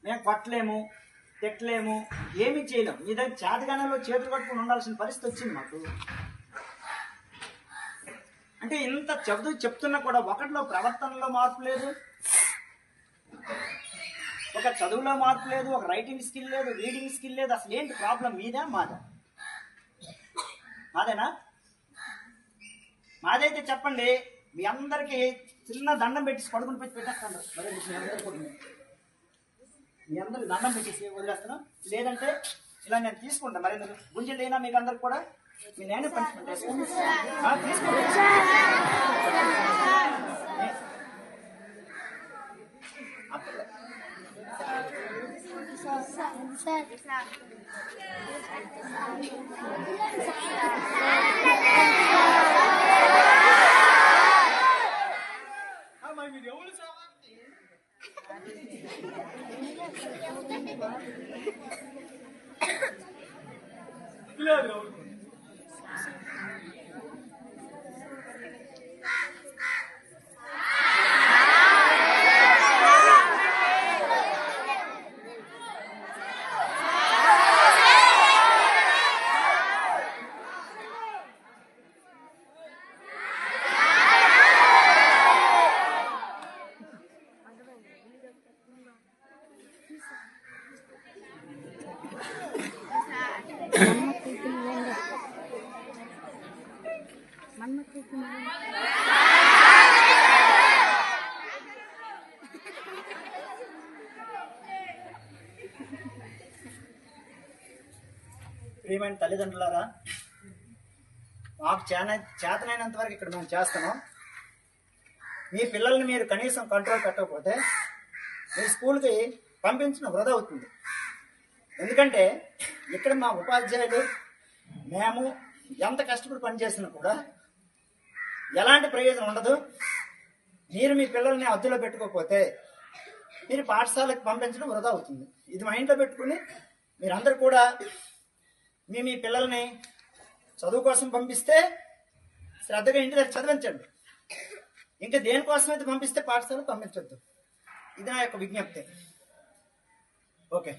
మేము కొట్టలేము, తిట్టలేము, ఏమీ చేయలేము. మీ దగ్గర చేతగానంలో చేతులు కట్టుకుని ఉండాల్సిన పరిస్థితి వచ్చింది మాకు. అంటే ఇంత చెప్తున్నా కూడా ఒకటిలో ప్రవర్తనలో మార్పు లేదు, ఒక చదువులో మార్పు లేదు, ఒక రైటింగ్ స్కిల్ లేదు, రీడింగ్ స్కిల్ లేదు. అసలు ఏంటి ప్రాబ్లం? మీదా మాదా? మాదేనా? మాదైతే చెప్పండి. మీ అందరికీ చిన్న దండం పెట్టేసి పడుకుని పెట్టి పెట్టేస్తాను. మరి మీ అందరికి దండం పెట్టేసి వదిలేస్తాను. లేదంటే ఇలా నేను తీసుకుంటాను. మరి గుంజలు అయినా మీకు అందరికి కూడా మీ నేనే పంచుకుంటే ప్రియమైన తల్లిదండ్రులారా, మాకు చేతనైనంత వరకు ఇక్కడ మేము చేస్తున్నాం. మీ పిల్లల్ని మీరు కనీసం కంట్రోల్ పెట్టకపోతే మీ స్కూల్కి పంపించడం వృధా అవుతుంది. ఎందుకంటే ఇక్కడ మా ఉపాధ్యాయులు మేము ఎంత కష్టపడి పనిచేసినా కూడా ఎలాంటి ప్రయోజనం ఉండదు. మీరు మీ పిల్లల్ని అదుపులో పెట్టుకోకపోతే మీరు పాఠశాలకు పంపించడం వృధా అవుతుంది. ఇది మైండ్లో పెట్టుకుని మీరందరూ కూడా మీ పిల్లల్ని చదువు కోసం పంపిస్తే శ్రద్ధగా ఇంటి దగ్గర చదివించండి. ఇంకా దేనికోసం అయితే పంపిస్తే పాఠశాలకు పంపించొద్దు. ఇది నా యొక్క విజ్ఞప్తి. ఓకే.